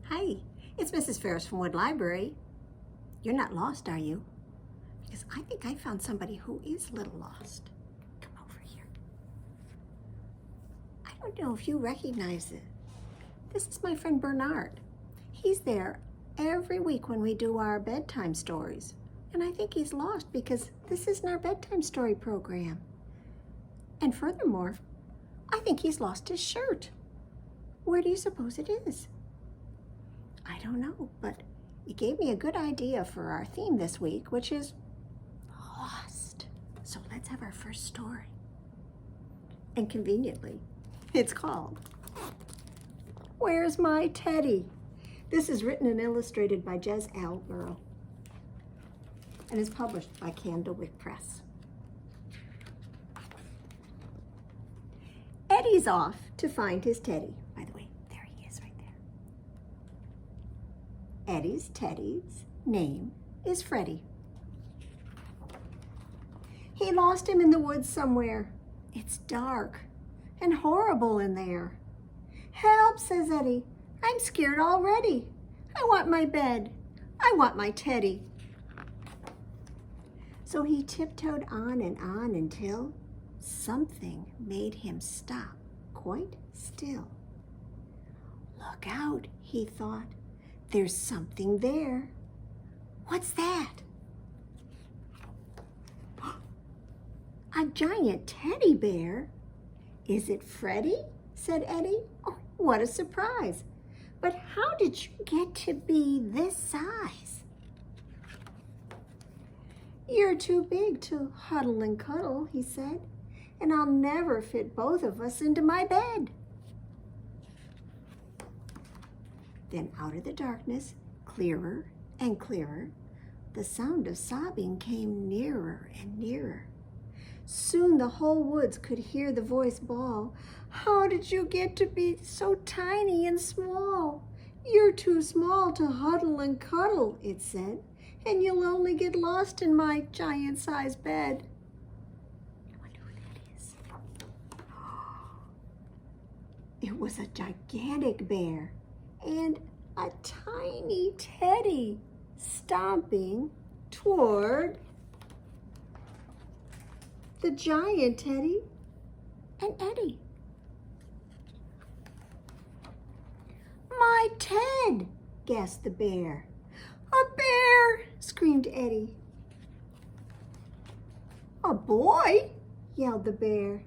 Hi, it's Mrs. Ferris from Wood Library. You're not lost, are you? Because I think I found somebody who is a little lost. Come over here. I don't know if you recognize it. This is my friend Bernard. He's there every week when we do our bedtime stories. And I think he's lost because this isn't our bedtime story program. And furthermore, I think he's lost his shirt. Where do you suppose it is? I don't know, but it gave me a good idea for our theme this week, which is lost. So let's have our first story. And conveniently, it's called Where's My Teddy? This is written and illustrated by Alborough and is published by Candlewick Press. Eddie's off to find his teddy. By the way, there he is right there. Eddie's teddy's name is Freddie. He lost him in the woods somewhere. It's dark and horrible in there. Help, says Eddie. I'm scared already. I want my bed. I want my teddy. So he tiptoed on until something made him stop quite still. Look out, he thought. There's something there. What's that? A giant teddy bear. Is it Freddie? Said Eddie. Oh, what a surprise. But how did you get to be this size? You're too big to huddle and cuddle, he said, and I'll never fit both of us into my bed. Then out of the darkness, clearer and clearer, the sound of sobbing came nearer and nearer. Soon the whole woods could hear the voice bawl, "How did you get to be so tiny and small? You're too small to huddle and cuddle," it said, "and you'll only get lost in my giant-sized bed." I wonder who that is. It was a gigantic bear and a tiny teddy stomping toward the giant teddy and Eddie. "My Ted!" gasped the bear. "A bear!" screamed Eddie. "A boy!" yelled the bear.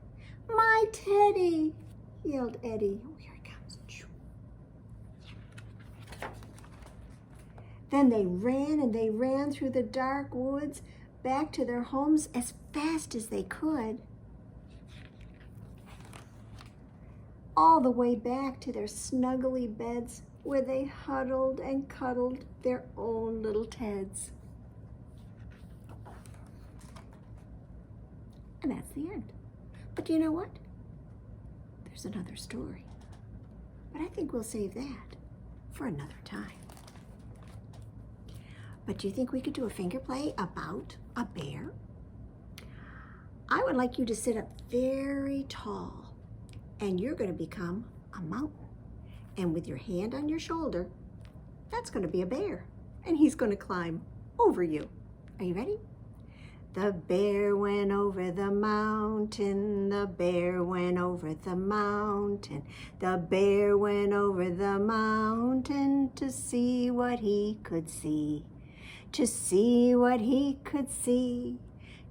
"My teddy!" yelled Eddie. Oh, here he comes. Then they ran through the dark woods back to their homes as fast as they could. All the way back to their snuggly beds where they huddled and cuddled their own little Teds. And that's the end. But you know what? There's another story. But I think we'll save that for another time. But do you think we could do a finger play about a bear? I would like you to sit up very tall, and you're going to become a mountain. And with your hand on your shoulder, that's going to be a bear, and he's going to climb over you. Are you ready? The bear went over the mountain, the bear went over the mountain, the bear went over the mountain to see what he could see, to see what he could see,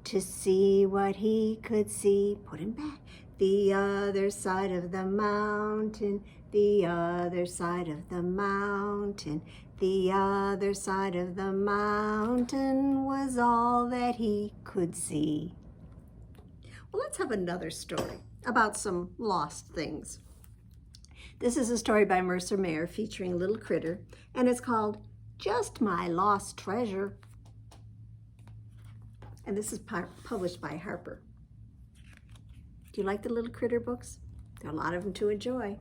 to see what he could see. Put him back. The other side of the mountain, the other side of the mountain, the other side of the mountain was all that he could see. Well, let's have another story about some lost things. This is a story by Mercer featuring a little critter, and it's called Just My Lost Treasure. And this is published by Harper. Do you like the little critter books? There are a lot of them to enjoy.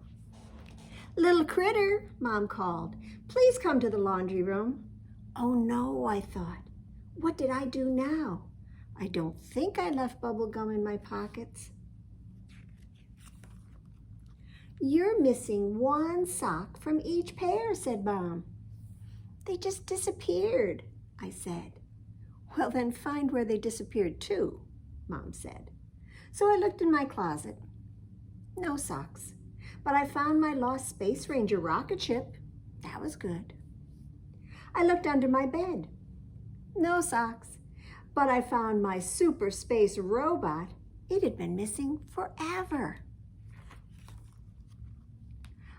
"Little critter," Mom called, "please come to the laundry room." Oh no, I thought. What did I do now? I don't think I left bubble gum in my pockets. You're missing one sock from each pair, said Mom. They just disappeared, I said. Well, then find where they disappeared to, Mom said. So I looked in my closet. No socks, but I found my lost Space Ranger rocket ship. That was good. I looked under my bed. No socks, but I found my super space robot. It had been missing forever.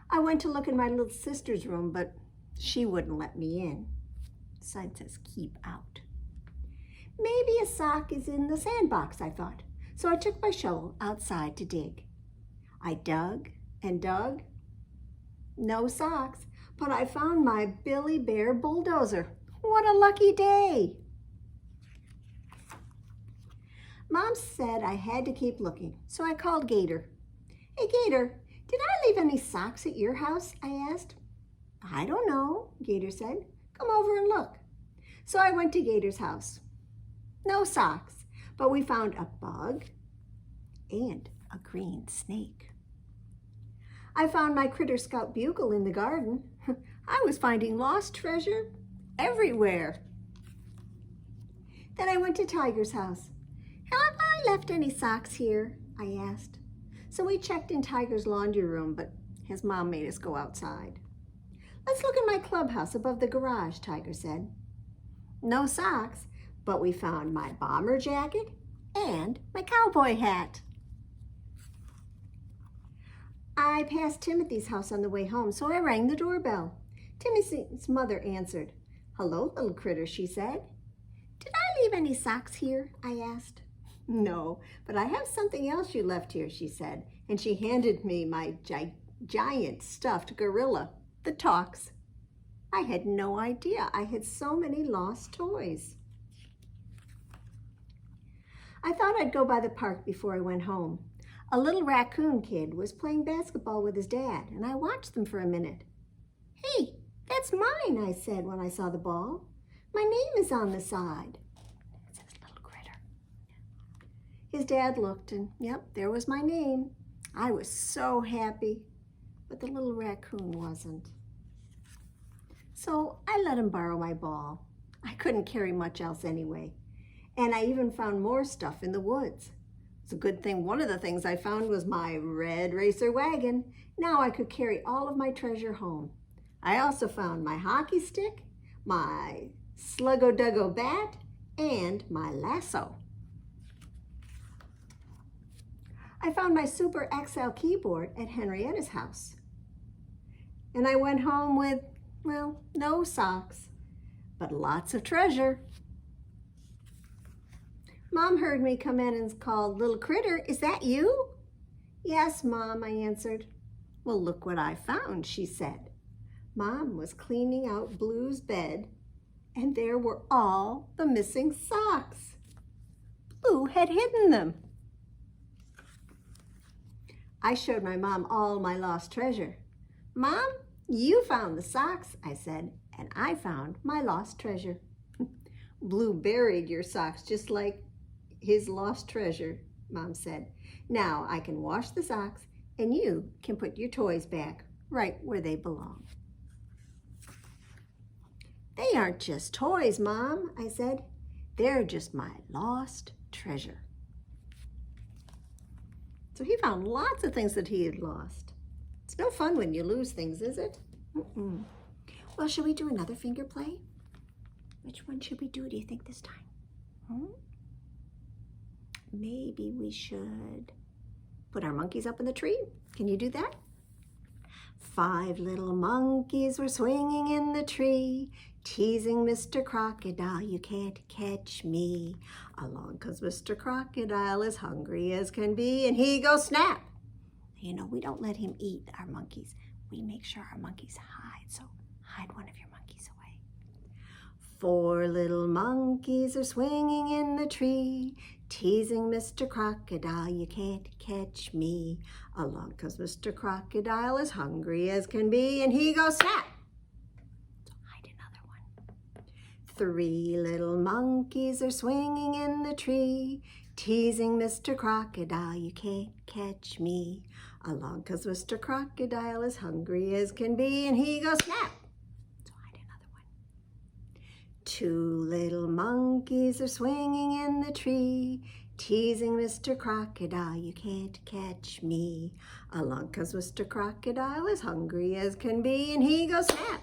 I went to look in my little sister's room, but she wouldn't let me in. Sign says keep out. Maybe a sock is in the sandbox, I thought. So I took my shovel outside to dig. I dug and dug. No socks, but I found my Billy Bear bulldozer. What a lucky day. Mom said I had to keep looking, so I called Gator. Hey, Gator, did I leave any socks at your house? I asked. I don't know, Gator said. Come over and look. So I went to Gator's house. No socks, but we found a bug and a green snake. I found my Critter Scout bugle in the garden. I was finding lost treasure everywhere. Then I went to Tiger's house. Have I left any socks here? I asked. So we checked in Tiger's laundry room, but his mom made us go outside. Let's look in my clubhouse above the garage, Tiger said. No socks, but we found my bomber jacket and my cowboy hat. I passed Timothy's house on the way home, so I rang the doorbell. Timothy's mother answered. Hello, little critter, she said. Did I leave any socks here? I asked. No, but I have something else you left here, she said, and she handed me my giant stuffed gorilla that talks. I had no idea I had so many lost toys. I thought I'd go by the park before I went home. A little raccoon kid was playing basketball with his dad, and I watched them for a minute. Hey, that's mine, I said when I saw the ball. My name is on the side. It says little critter. His dad looked, and yep, there was my name. I was so happy, but the little raccoon wasn't. So I let him borrow my ball. I couldn't carry much else anyway. And I even found more stuff in the woods. It's a good thing one of the things I found was my red racer wagon. Now I could carry all of my treasure home. I also found my hockey stick, my Sluggo-Duggo bat, and my lasso. I found my Super XL keyboard at Henrietta's house. And I went home with, well, no socks, but lots of treasure. Mom heard me come in and called, Little Critter, is that you? Yes, Mom, I answered. Well, look what I found, she said. Mom was cleaning out Blue's bed, and there were all the missing socks. Blue had hidden them. I showed my mom all my lost treasure. Mom, you found the socks, I said, and I found my lost treasure. Blue buried your socks just like his lost treasure, Mom said. Now I can wash the socks and you can put your toys back right where they belong. They aren't just toys, Mom, I said. They're just my lost treasure. So he found lots of things that he had lost. It's no fun when you lose things, is it? Mm-mm. Well, should we do another finger play? Which one should we do you think this time? Maybe we should put our monkeys up in the tree. Can you do that? 5 little monkeys were swinging in the tree, teasing Mr. Crocodile, you can't catch me. Along comes Mr. Crocodile, as hungry as can be, and he goes snap. You know, we don't let him eat our monkeys. We make sure our monkeys hide, so hide one of your monkeys away. 4 little monkeys are swinging in the tree, teasing Mr. Crocodile, you can't catch me. Along comes Mr. Crocodile, as hungry as can be, and he goes snap. So hide another one. 3 little monkeys are swinging in the tree, teasing Mr. Crocodile, you can't catch me. Along comes Mr. Crocodile, as hungry as can be, and he goes snap. So I did another one. Two little monkeys are swinging in the tree, teasing Mr. Crocodile, you can't catch me. Along comes Mr. Crocodile, as hungry as can be, and he goes snap.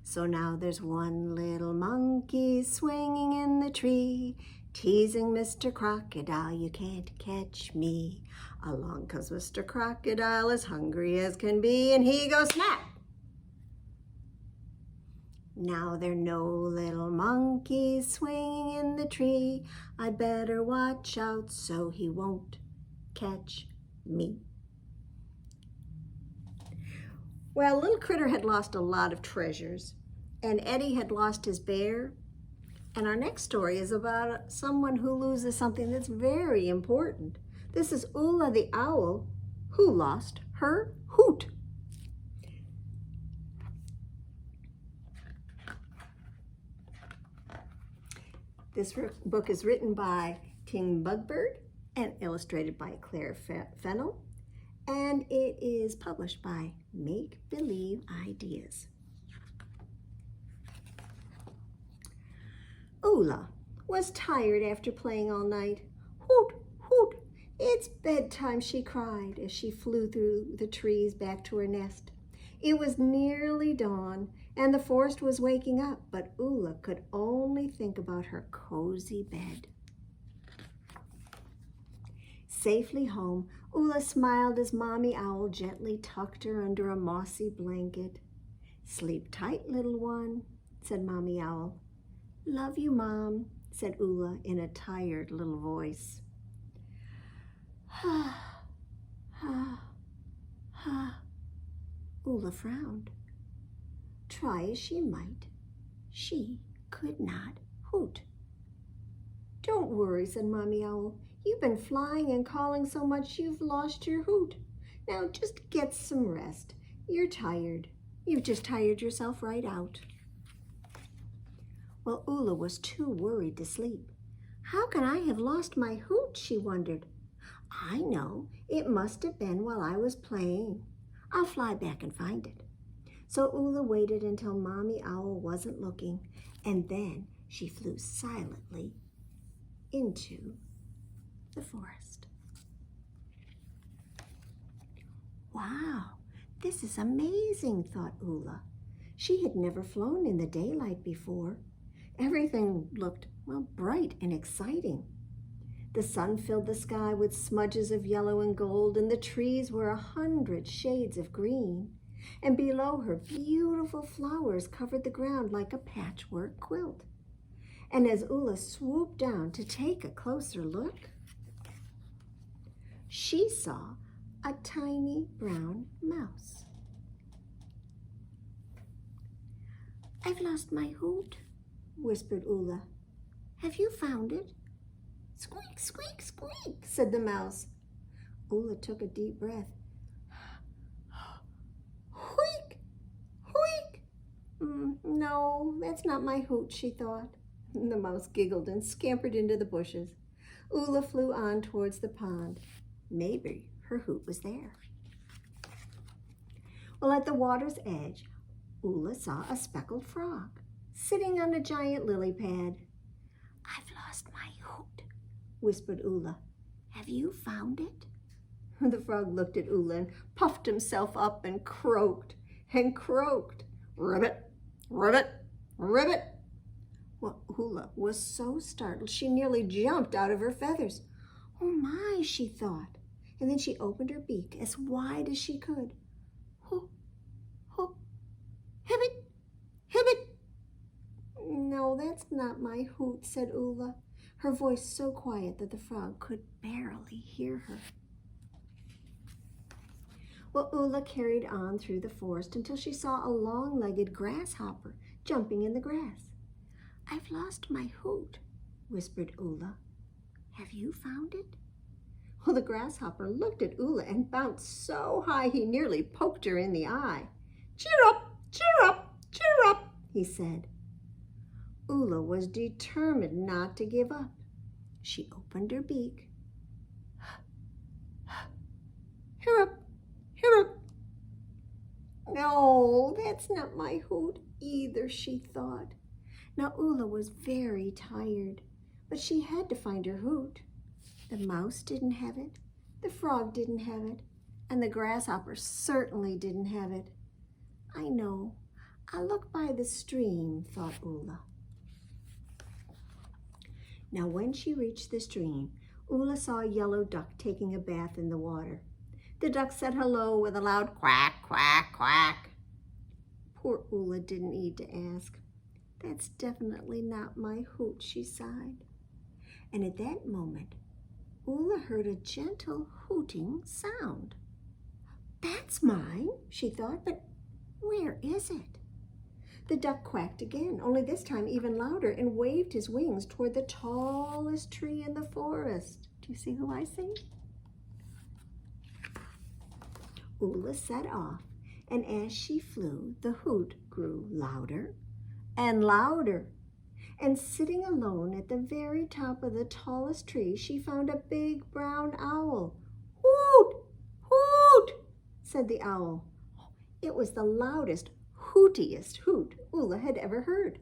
So now there's one little monkey swinging in the tree, teasing Mr. Crocodile, you can't catch me. Along comes Mr. Crocodile, as hungry as can be, and he goes snap. Now there are no little monkeys swinging in the tree, I'd better watch out so he won't catch me. Well, Little Critter had lost a lot of treasures, and Eddie had lost his bear. And our next story is about someone who loses something that's very important. This is Oola the owl, who lost her Hoot. This book is written by Ting Bugbird and illustrated by Claire Fennell, and it is published by Make Believe Ideas. Oola was tired after playing all night. Hoot, hoot, it's bedtime, she cried as she flew through the trees back to her nest. It was nearly dawn and the forest was waking up, but Oola could only think about her cozy bed. Safely home, Oola smiled as Mommy Owl gently tucked her under a mossy blanket. Sleep tight, little one, said Mommy Owl. Love you, Mom, said Oola in a tired little voice. Ha, ha, ha. Oola frowned. Try as she might, she could not hoot. Don't worry, said Mommy Owl. You've been flying and calling so much you've lost your hoot. Now just get some rest. You're tired. You've just tired yourself right out. Well, Oola was too worried to sleep. How can I have lost my hoot, she wondered. I know, it must have been while I was playing. I'll fly back and find it. So Oola waited until Mommy Owl wasn't looking, and then she flew silently into the forest. Wow, this is amazing, thought Oola. She had never flown in the daylight before. Everything looked, well, bright and exciting. The sun filled the sky with smudges of yellow and gold, and the trees were 100 shades of green. And below her, beautiful flowers covered the ground like a patchwork quilt. And as Oola swooped down to take a closer look, she saw a tiny brown mouse. I've lost my hoot, whispered Oola. Have you found it? Squeak, squeak, squeak, said the mouse. Oola took a deep breath. Wheek, wheek. No, that's not my hoot, she thought. The mouse giggled and scampered into the bushes. Oola flew on towards the pond. Maybe her hoot was there. Well, at the water's edge, Oola saw a speckled frog sitting on a giant lily pad. I've lost my hoot, whispered Oola. Have you found it? The frog looked at Oola and puffed himself up and croaked and croaked. Ribbit, ribbit, ribbit. Well, Oola was so startled she nearly jumped out of her feathers. Oh my, she thought, and then she opened her beak as wide as she could. Ho, ho, hibbit, hibbit. No, that's not my hoot, said Oola, her voice so quiet that the frog could barely hear her. Well, Oola carried on through the forest until she saw a long-legged grasshopper jumping in the grass. I've lost my hoot, whispered Oola. Have you found it? Well, the grasshopper looked at Oola and bounced so high he nearly poked her in the eye. Cheer up, cheer up, cheer up, he said. Oola was determined not to give up. She opened her beak. Here No, that's not my Hoot either, she thought. Now Oola was very tired, but she had to find her Hoot. The mouse didn't have it, the frog didn't have it, and the grasshopper certainly didn't have it. I know, I'll look by the stream, thought Oola. Now when she reached the stream, Oola saw a yellow duck taking a bath in the water. The duck said hello with a loud quack, quack, quack. Poor Oola didn't need to ask. That's definitely not my Hoot, she sighed. And at that moment, Oola heard a gentle hooting sound. That's mine, she thought, but where is it? The duck quacked again, only this time even louder, and waved his wings toward the tallest tree in the forest. Do you see who I see? Oola set off, and as she flew, the hoot grew louder and louder. And sitting alone at the very top of the tallest tree, she found a big brown owl. Hoot! Hoot! Said the owl. It was the loudest, hootiest hoot Oola had ever heard.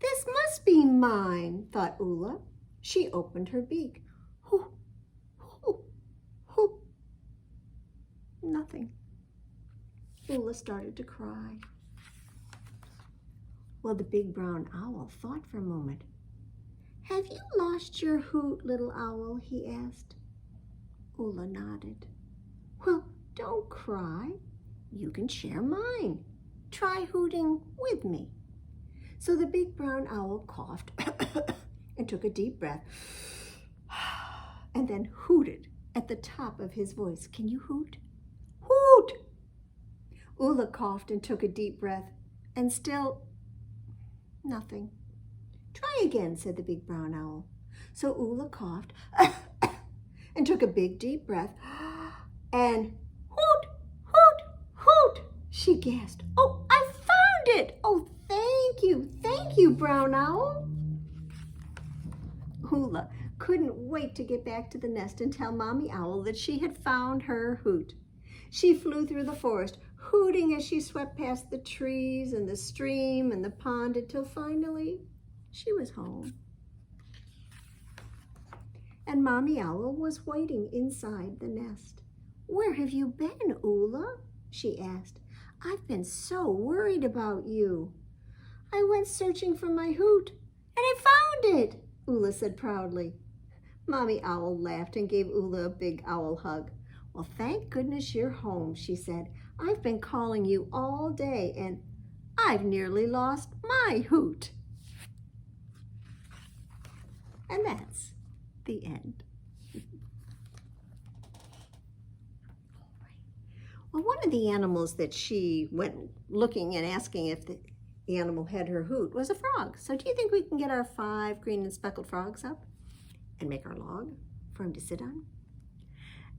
This must be mine, thought Oola. She opened her beak. Hoot! Hoot! Hoot! Nothing. Oola started to cry. Well, the big brown owl thought for a moment. Have you lost your Hoot, little owl? He asked. Oola nodded. Well, don't cry. You can share mine. Try hooting with me. So the big brown owl coughed and took a deep breath and then hooted at the top of his voice. Can you hoot? Hoot! Oola coughed and took a deep breath, and still nothing. Try again, said the big brown owl. So Oola coughed and took a big deep breath, and hoot, hoot, hoot, she gasped. Oh, I found it! Oh, thank you, brown owl. Oola couldn't wait to get back to the nest and tell Mommy Owl that she had found her Hoot. She flew through the forest, hooting as she swept past the trees and the stream and the pond until finally she was home. And Mommy Owl was waiting inside the nest. Where have you been, Oola? She asked. I've been so worried about you. I went searching for my Hoot, and I found it, Oola said proudly. Mommy Owl laughed and gave Oola a big owl hug. Well, thank goodness you're home, she said. I've been calling you all day, and I've nearly lost my Hoot. And that's the end. Well, one of the animals that she went looking and asking if the animal had her Hoot was a frog. So do you think we can get our 5 green and speckled frogs up and make our log for him to sit on?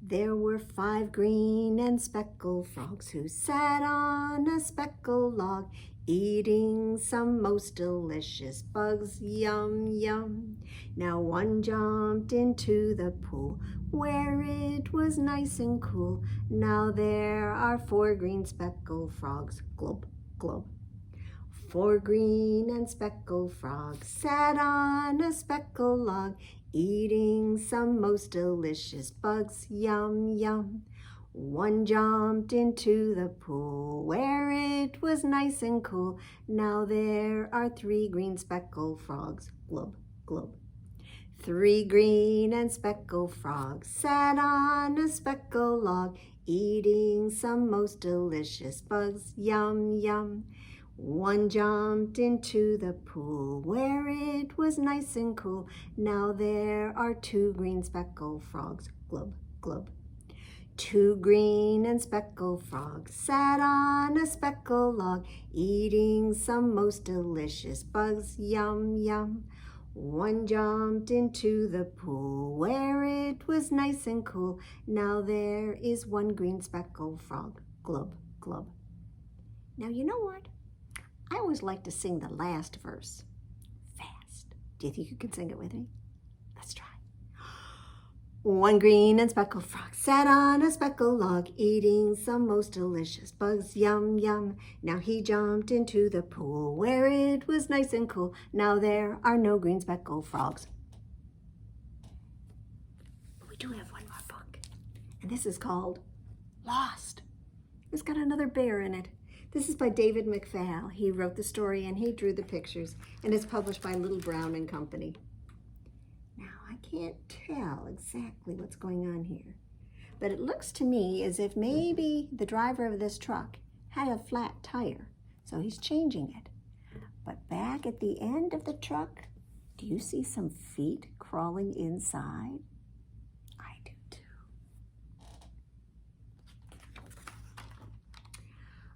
There were 5 green and speckled frogs who sat on a speckled log, eating some most delicious bugs, yum, yum. Now one jumped into the pool where it was nice and cool. Now there are 4 green speckled frogs, glub, glub. 4 green and speckled frogs sat on a speckled log, eating some most delicious bugs, yum, yum. One jumped into the pool where it was nice and cool. Now there are 3 green speckled frogs, glub, glub. 3 green and speckled frogs sat on a speckled log, eating some most delicious bugs, yum, yum. One jumped into the pool where it was nice and cool. Now there are 2 green speckled frogs, glub, glub. 2 green and speckled frogs sat on a speckled log, eating some most delicious bugs, yum, yum. One jumped into the pool where it was nice and cool. Now there is 1 green speckled frog, glub, glub. Now you know what? I always like to sing the last verse fast. Do you think you can sing it with me? Let's try. One green and speckled frog sat on a speckled log, eating some most delicious bugs, yum, yum. Now he jumped into the pool where it was nice and cool. Now there are no green speckled frogs. But we do have one more book, and this is called Lost. It's got another bear in it. This is by David McPhail. He wrote the story and he drew the pictures, and it's published by Little Brown and Company. I can't tell exactly what's going on here, but it looks to me as if maybe the driver of this truck had a flat tire, so he's changing it. But back at the end of the truck, do you see some feet crawling inside? I do too.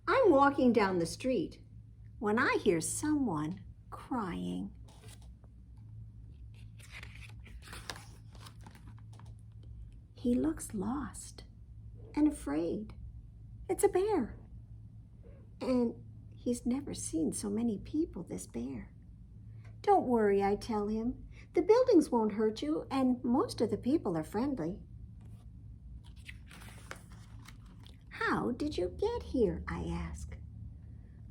I'm walking down the street when I hear someone crying. He looks lost and afraid. It's a bear. And he's never seen so many people, this bear. Don't worry, I tell him. The buildings won't hurt you, and most of the people are friendly. How did you get here? I ask.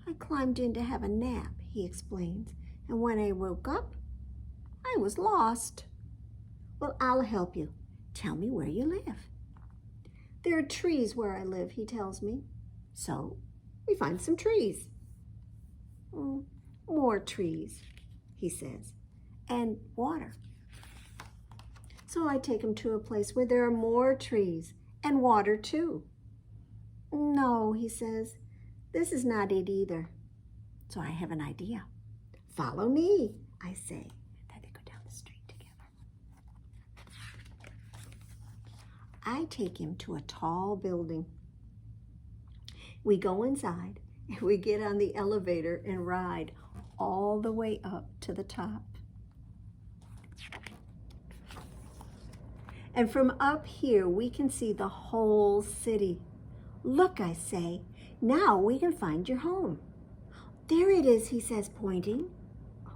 I climbed in to have a nap, he explains, and when I woke up, I was lost. Well, I'll help you. Tell me where you live. There are trees where I live, he tells me. So we find some trees. More trees, he says, and water. So I take him to a place where there are more trees and water too. No, he says, this is not it either. So I have an idea. Follow me, I say. I take him to a tall building. We go inside and we get on the elevator and ride all the way up to the top. And from up here, we can see the whole city. Look, I say, now we can find your home. There it is, he says, pointing. Oh,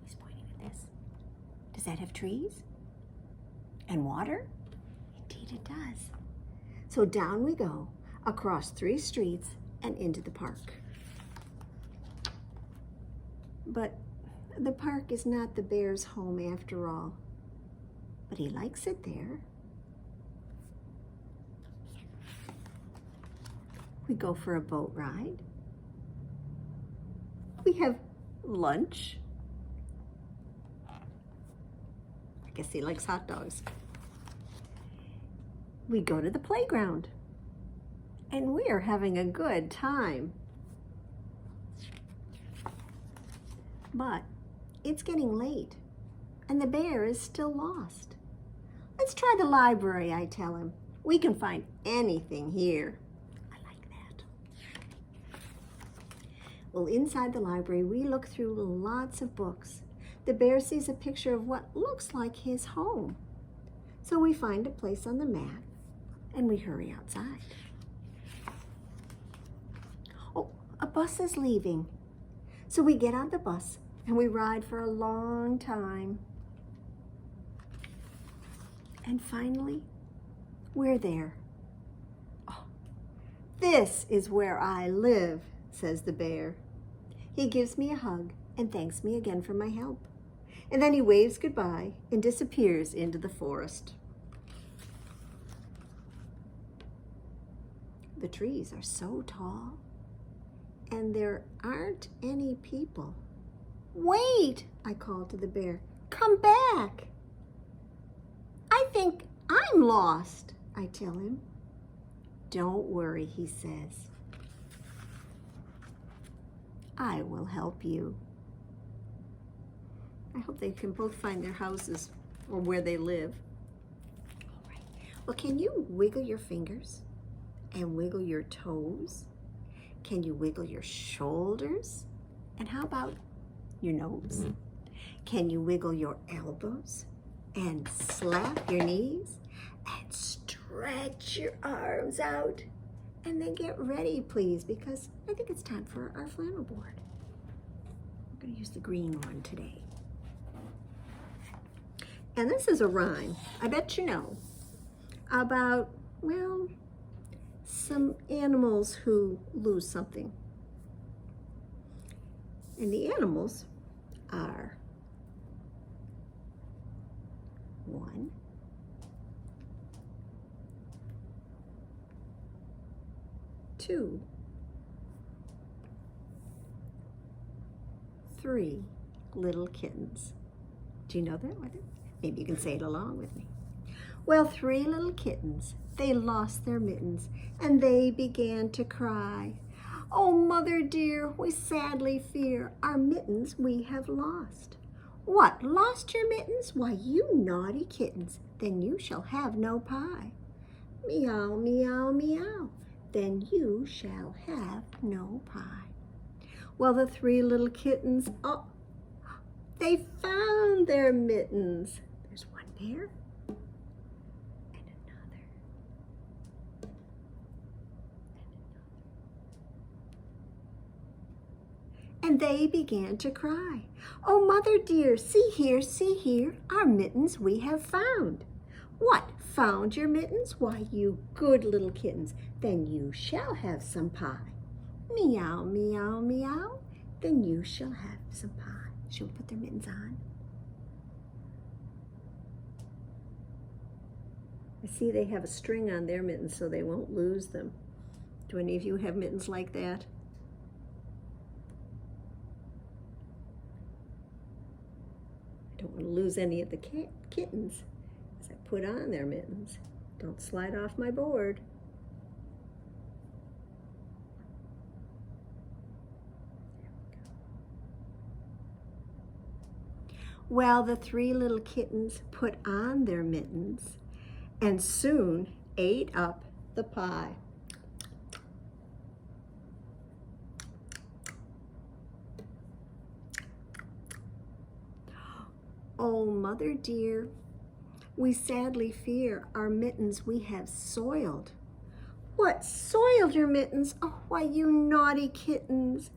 he's pointing at this. Does that have trees? And water? Indeed it does. So down we go, across 3 streets and into the park. But the park is not the bear's home after all. But he likes it there. We go for a boat ride. We have lunch. I guess he likes hot dogs. We go to the playground, and we are having a good time. But it's getting late, and the bear is still lost. Let's try the library, I tell him. We can find anything here. I like that. Well, inside the library, we look through lots of books. The bear sees a picture of what looks like his home. So we find a place on the map, and we hurry outside. Oh, a bus is leaving. So we get on the bus and we ride for a long time. And finally, we're there. Oh, this is where I live, says the bear. He gives me a hug and thanks me again for my help. And then he waves goodbye and disappears into the forest. The trees are so tall, and there aren't any people. Wait, I call to the bear. Come back. I think I'm lost, I tell him. Don't worry, he says. I will help you. I hope they can both find their houses or where they live. All right. Well, can you wiggle your fingers? And wiggle your toes? Can you wiggle your shoulders? And how about your nose? Can you wiggle your elbows and slap your knees and stretch your arms out? And then get ready, please, because I think it's time for our flannel board. I'm going to use the green one today. And this is a rhyme, I bet you know, about, well, some animals who lose something. And the animals are 1, 2, 3 little kittens. Do you know that one? Maybe you can say it along with me. Well, 3 little kittens, they lost their mittens, and they began to cry. Oh, mother dear, we sadly fear our mittens we have lost. What, lost your mittens? Why, you naughty kittens, then you shall have no pie. Meow, meow, meow, then you shall have no pie. Well, the 3 little kittens, oh, they found their mittens. There's one pair and another. And they began to cry. Oh, mother dear, see here, our mittens we have found. What, found your mittens? Why, you good little kittens, then you shall have some pie. Meow, meow, meow, then you shall have some pie. Shall we put their mittens on? I see they have a string on their mittens so they won't lose them. Do any of you have mittens like that? I don't want to lose any of the kittens as I put on their mittens. Don't slide off my board. Well, the 3 little kittens put on their mittens and soon ate up the pie. Oh, mother dear, we sadly fear our mittens we have soiled. What, soiled your mittens? Oh, why, you naughty kittens.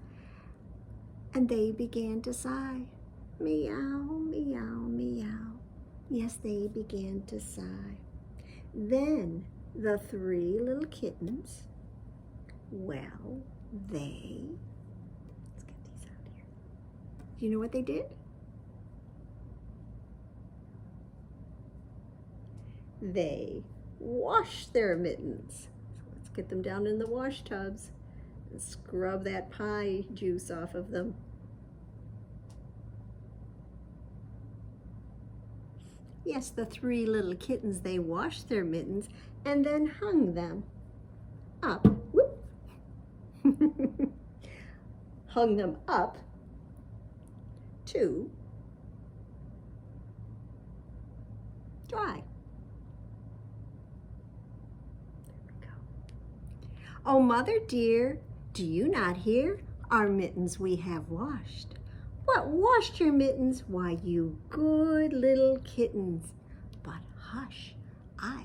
And they began to sigh. Meow, meow, meow. Yes, they began to sigh. Then the 3 little kittens, well, let's get these out here. Do you know what they did? They washed their mittens. So let's get them down in the wash tubs and scrub that pie juice off of them. Yes, the 3 little kittens, they washed their mittens and then hung them up. Whoop. Hung them up to dry. There we go. Oh, mother dear, do you not hear? Our mittens we have washed. What, washed your mittens? Why, you good little kittens. But hush, I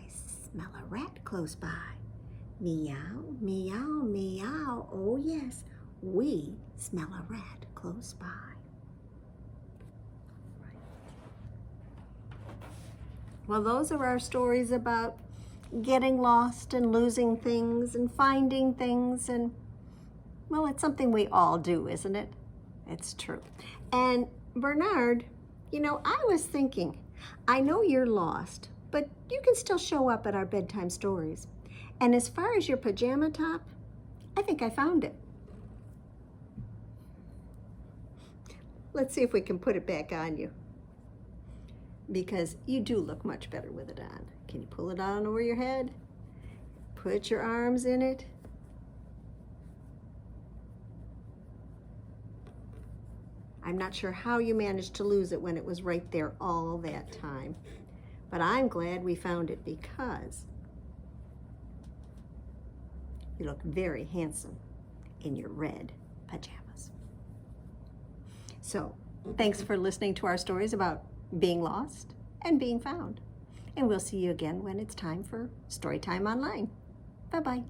smell a rat close by. Meow, meow, meow. Oh yes, we smell a rat close by. Well, those are our stories about getting lost and losing things and finding things, and well, it's something we all do, isn't it? It's true. And Bernard, you know, I was thinking, I know you're lost, but you can still show up at our bedtime stories. And as far as your pajama top, I think I found it. Let's see if we can put it back on you, because you do look much better with it on. Can you pull it on over your head? Put your arms in it. I'm not sure how you managed to lose it when it was right there all that time. But I'm glad we found it, because you look very handsome in your red pajamas. So, thanks for listening to our stories about being lost and being found. And we'll see you again when it's time for Storytime Online. Bye-bye.